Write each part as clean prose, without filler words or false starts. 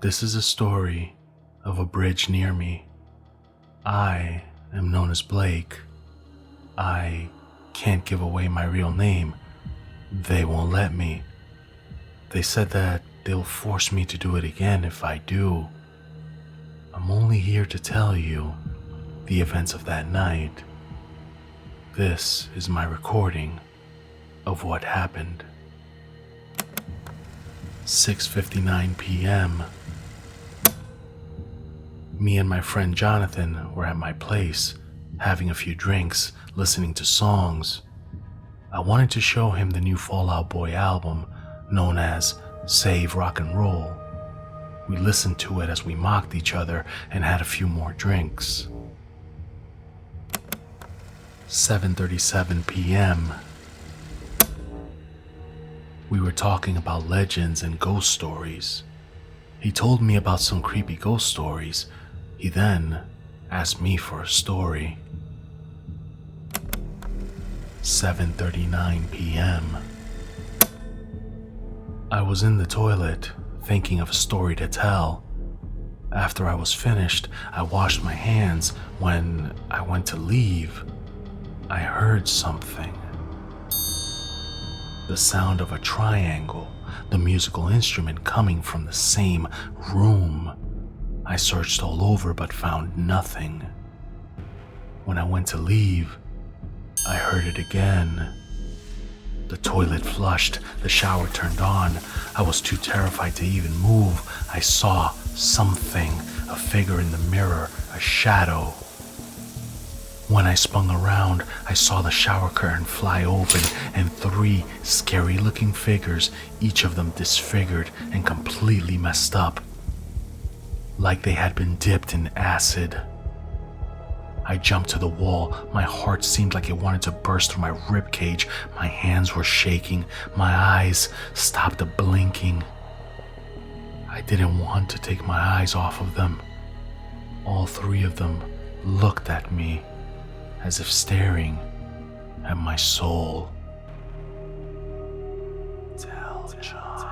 This is a story of a bridge near me. I am known as Blake. I can't give away my real name. They won't let me. They said that they'll force me to do it again if I do. I'm only here to tell you the events of that night. This is my recording of what happened. 6:59 p.m. Me and my friend Jonathan were at my place, having a few drinks, listening to songs. I wanted to show him the new Fall Out Boy album, known as Save Rock and Roll. We listened to it as we mocked each other and had a few more drinks. 7:37 p.m. We were talking about legends and ghost stories. He told me about some creepy ghost stories. He then asked me for a story. 7:39 p.m. I was in the toilet, thinking of a story to tell. After I was finished, I washed my hands. When I went to leave, I heard something. The sound of a triangle, the musical instrument coming from the same room. I searched all over but found nothing. When I went to leave, I heard it again. The toilet flushed, the shower turned on. I was too terrified to even move. I saw something, a figure in the mirror, a shadow. When I spun around, I saw the shower curtain fly open and 3 scary-looking figures, each of them disfigured and completely messed up, like they had been dipped in acid. I jumped to the wall. My heart seemed like it wanted to burst through my ribcage. My hands were shaking. My eyes stopped blinking. I didn't want to take my eyes off of them. All 3 of them looked at me, as if staring at my soul. Tell John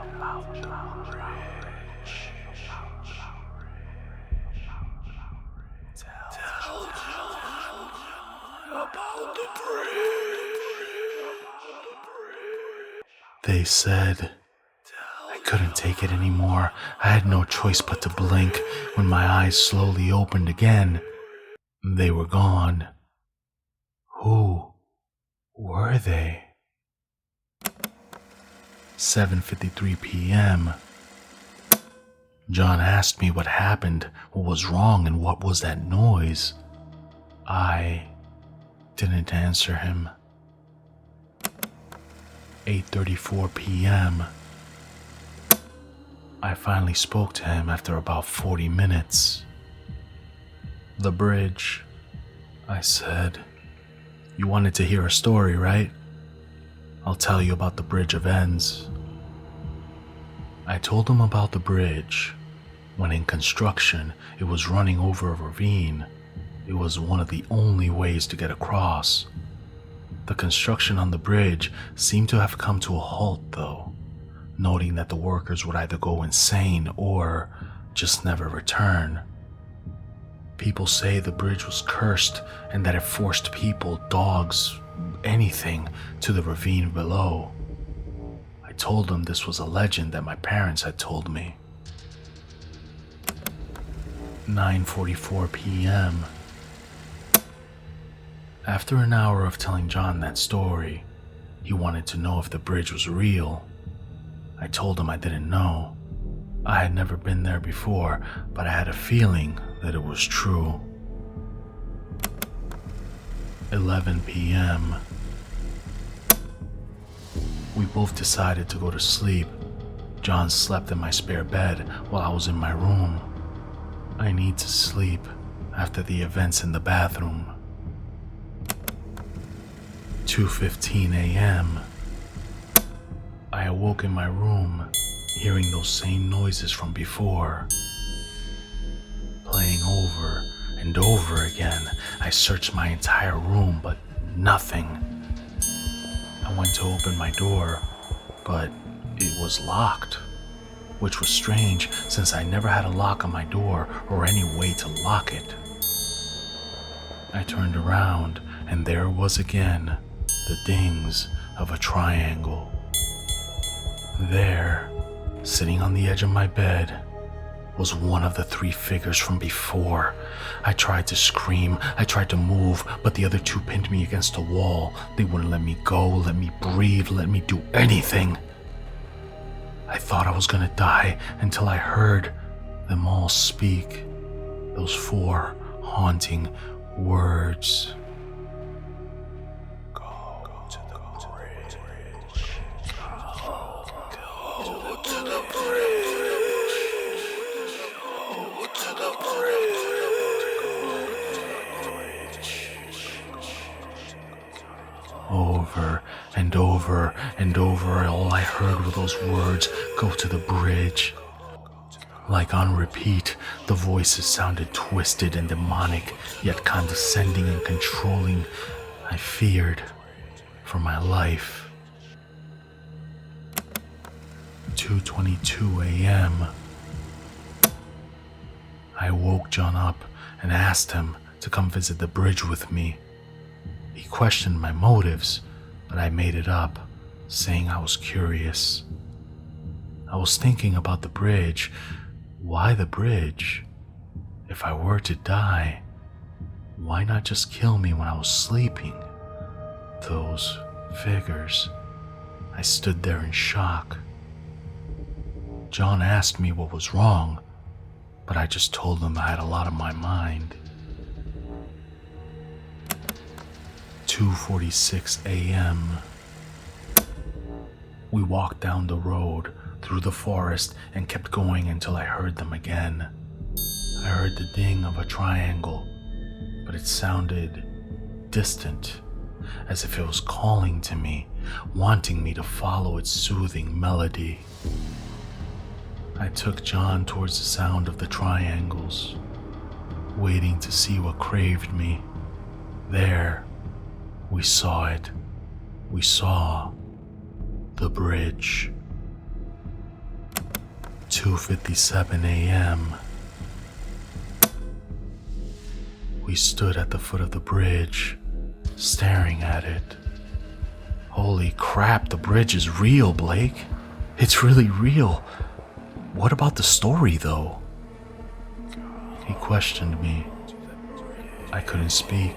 about the bridge. Tell John about the bridge. They said I couldn't take it anymore. I had no choice but to blink. When my eyes slowly opened again, they were gone. Who were they? 7:53 p.m. John asked me what happened, what was wrong, and what was that noise. I didn't answer him. 8:34 p.m. I finally spoke to him after about 40 minutes. The bridge, I said. You wanted to hear a story, right? I'll tell you about the Bridge of Ends. I told him about the bridge. When in construction, it was running over a ravine. It was one of the only ways to get across. The construction on the bridge seemed to have come to a halt, though, noting that the workers would either go insane or just never return. People say the bridge was cursed and that it forced people, dogs, anything to the ravine below. I told them this was a legend that my parents had told me. 9:44 p.m. After an hour of telling John that story, he wanted to know if the bridge was real. I told him I didn't know. I had never been there before, but I had a feeling that it was true. 11 p.m. We both decided to go to sleep. John slept in my spare bed while I was in my room. I need to sleep after the events in the bathroom. 2:15 a.m. I awoke in my room, hearing those same noises from before, playing over and over again. I searched my entire room, but nothing. I went to open my door, but it was locked. which was strange since I never had a lock on my door or any way to lock it. I turned around, and there it was again, the dings of a triangle. There, sitting on the edge of my bed, was one of the three figures from before. I tried to scream, I tried to move, but the other two pinned me against a wall. They wouldn't let me go, let me breathe, let me do anything. I thought I was gonna die until I heard them all speak. Those four haunting words. Over and over and over, all I heard were those words, "Go to the bridge." Like on repeat, the voices sounded twisted and demonic, yet condescending and controlling. I feared for my life. 2:22 a.m. I woke John up and asked him to come visit the bridge with me. He questioned my motives, but I made it up, saying I was curious. I was thinking about the bridge. Why the bridge? If I were to die, why not just kill me when I was sleeping? Those figures. I stood there in shock. John asked me what was wrong, but I just told him I had a lot on my mind. 2:46 a.m. We walked down the road through the forest and kept going until I heard them again. I heard the ding of a triangle, but it sounded distant, as if it was calling to me, wanting me to follow its soothing melody. I took John towards the sound of the triangles, waiting to see what craved me. There, we saw it. We saw the bridge. 2:57 a.m. We stood at the foot of the bridge, staring at it. Holy crap, the bridge is real, Blake. It's really real. What about the story, though? He questioned me. I couldn't speak.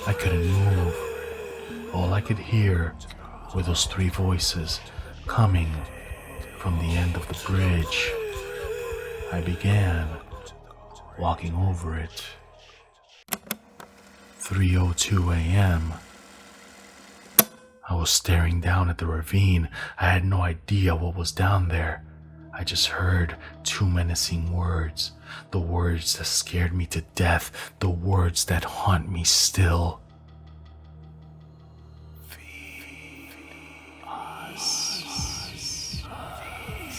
I couldn't move. All I could hear were those three voices coming from the end of the bridge. I began walking over it. 3:02 a.m. I was staring down at the ravine. I had no idea what was down there. I just heard two menacing words, the words that scared me to death, the words that haunt me still. Feed us. Feed us.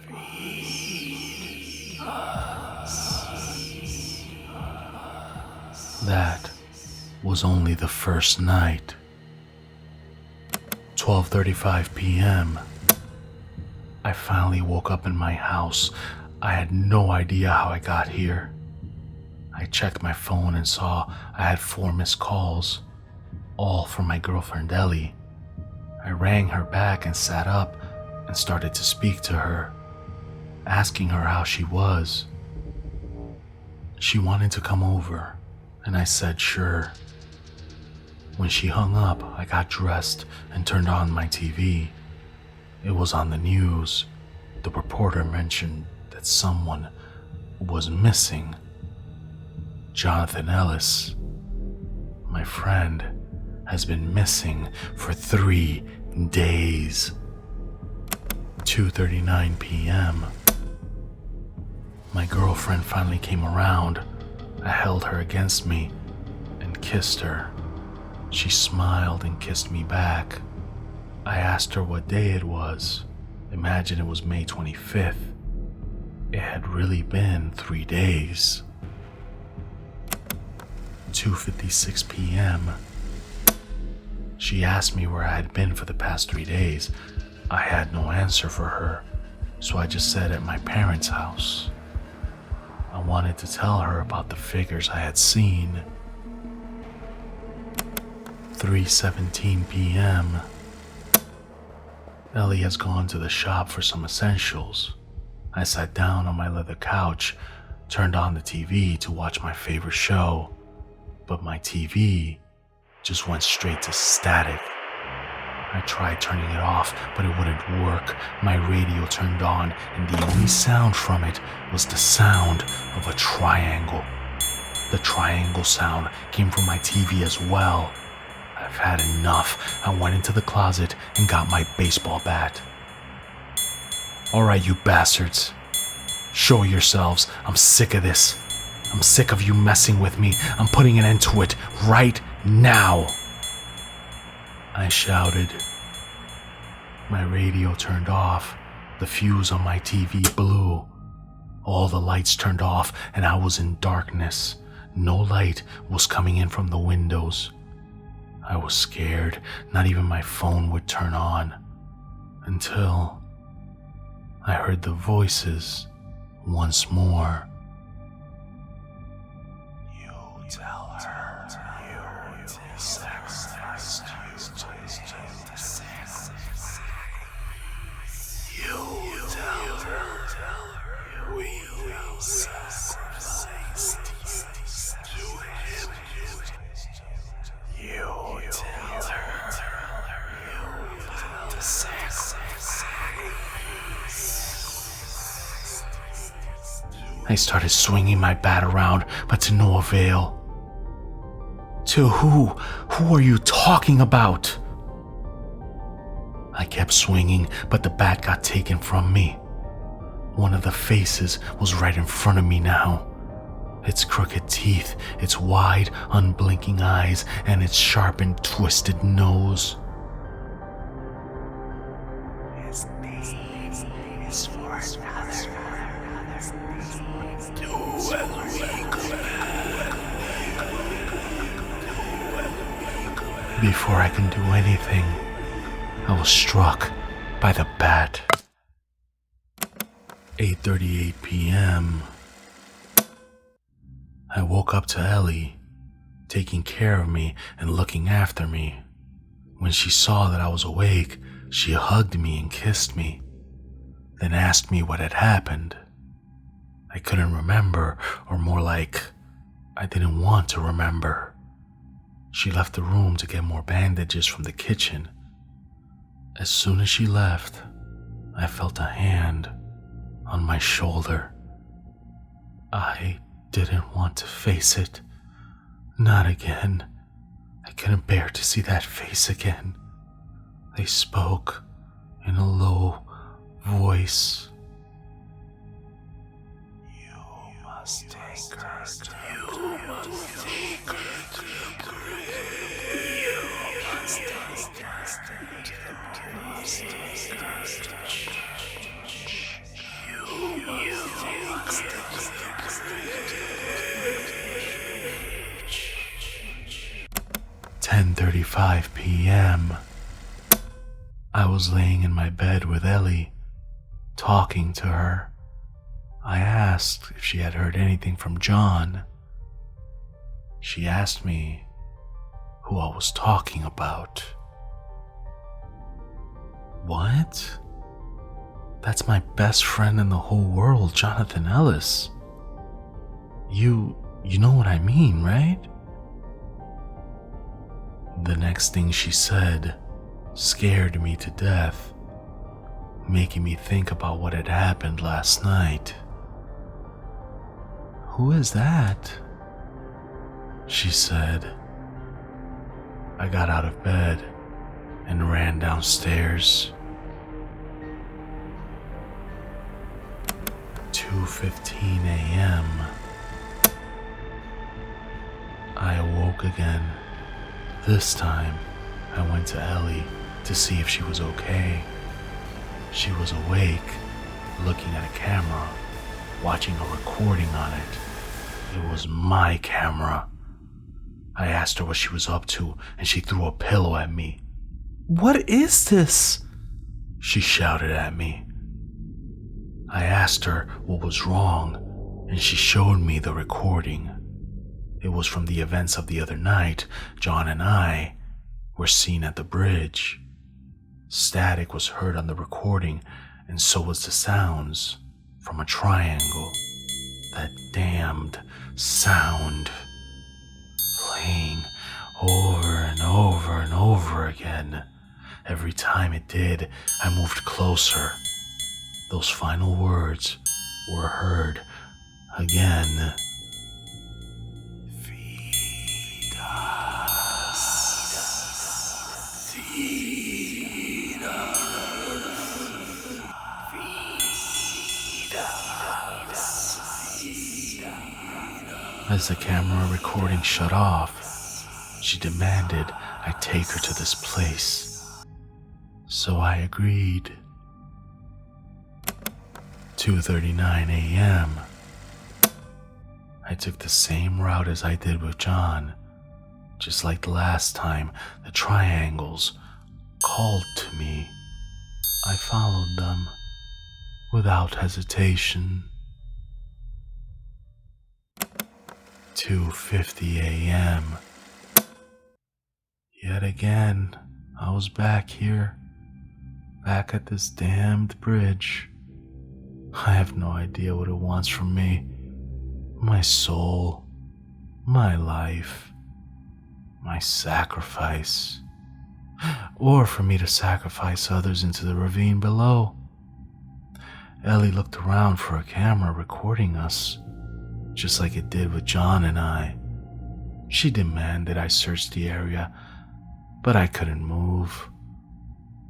Feed us. That was only the first night. 12:35 p.m. I finally woke up in my house. I had no idea how I got here. I checked my phone and saw I had 4 missed calls, all from my girlfriend Ellie. I rang her back and sat up and started to speak to her, asking her how she was. She wanted to come over, and I said sure. When she hung up, I got dressed and turned on my TV. It was on the news. The reporter mentioned that someone was missing. Jonathan Ellis, my friend, has been missing for 3 days. 2:39 p.m. My girlfriend finally came around. I held her against me and kissed her. She smiled and kissed me back. I asked her what day it was. Imagine it was May 25th. It had really been 3 days. 2:56 p.m. She asked me where I had been for the past 3 days. I had no answer for her, so I just said at my parents' house. I wanted to tell her about the figures I had seen. 3:17 p.m. Ellie has gone to the shop for some essentials. I sat down on my leather couch, turned on the TV to watch my favorite show, but my TV just went straight to static. I tried turning it off, but it wouldn't work. My radio turned on, and the only sound from it was the sound of a triangle. The triangle sound came from my TV as well. I've had enough. I went into the closet and got my baseball bat. Alright, you bastards. Show yourselves. I'm sick of this. I'm sick of you messing with me. I'm putting an end to it right now. I shouted. My radio turned off. The fuse on my TV blew. All the lights turned off and I was in darkness. No light was coming in from the windows. I was scared. Not even my phone would turn on. Until I heard the voices once more. You tell her you sacrificed you tell her we sacrificed to him. You tell her you sacrifice. I started swinging my bat around, but to no avail. To who? Who are you talking about? I kept swinging, but the bat got taken from me. One of the faces was right in front of me now. Its crooked teeth, its wide, unblinking eyes, and its sharp and twisted nose. His name is for another. Before I can do anything, I was struck by the bat. 8:38 p.m. I woke up to Ellie, taking care of me and looking after me. When she saw that I was awake, she hugged me and kissed me, then asked me what had happened. I couldn't remember, or more like, I didn't want to remember. She left the room to get more bandages from the kitchen. As soon as she left, I felt a hand on my shoulder. I didn't want to face it. Not again. I couldn't bear to see that face again. They spoke in a low voice. You must take her. You must take her to the grave. You must take her to the grave. You must take her to the grave. 10:35 p.m. I was laying in my bed with Ellie, talking to her. I asked if she had heard anything from John. She asked me who I was talking about. What? That's my best friend in the whole world, Jonathan Ellis. You know what I mean, right? The next thing she said scared me to death, making me think about what had happened last night. Who is that? She said. I got out of bed and ran downstairs. 2:15 a.m. I awoke again. This time, I went to Ellie to see if she was okay. She was awake, looking at a camera, watching a recording on it. It was my camera. I asked her what she was up to, and she threw a pillow at me. "What is this?" she shouted at me. I asked her what was wrong, and she showed me the recording. It was from the events of the other night. John and I were seen at the bridge. Static was heard on the recording, and so was the sounds from a triangle. That damned sound, playing over and over and over again. Every time it did, I moved closer. Those final words were heard again. Feed us. Feed us. Feed us. Feed us. As the camera recording shut off, she demanded I take her to this place. So I agreed. 2:39 a.m. I took the same route as I did with John. Just like the last time, the triangles called to me. I followed them without hesitation. 2:50 a.m. Yet again, I was back here. Back at this damned bridge. I have no idea what it wants from me. My soul, my life, my sacrifice. Or for me to sacrifice others into the ravine below. Ellie looked around for a camera recording us, just like it did with John and I. She demanded I search the area, but I couldn't move.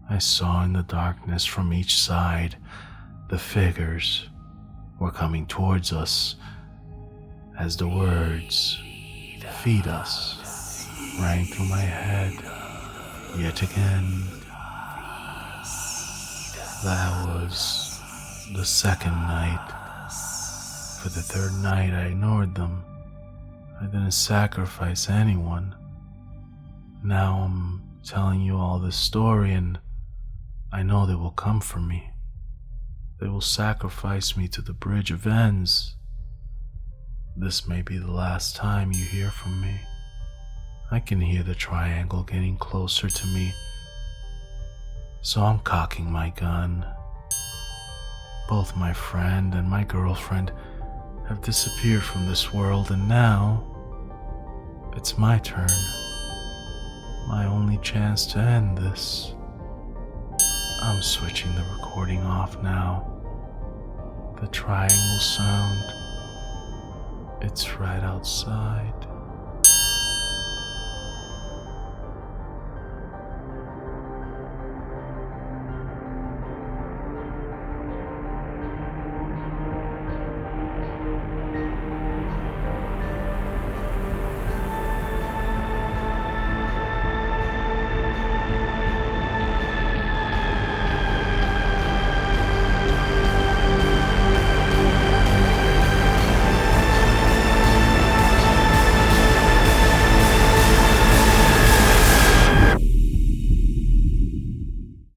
I saw in the darkness from each side the figures were coming towards us as the words "feed us" rang through my head yet again. That was the second night. For the third night I ignored them. I didn't sacrifice anyone. Now I'm telling you all this story, and I know they will come for me. They will sacrifice me to the Bridge of Ends. This may be the last time you hear from me. I can hear the triangle getting closer to me, so I'm cocking my gun. Both my friend and my girlfriend have disappeared from this world, and now it's my turn. My only chance to end this. I'm switching the recording off now. The triangle sound, it's right outside.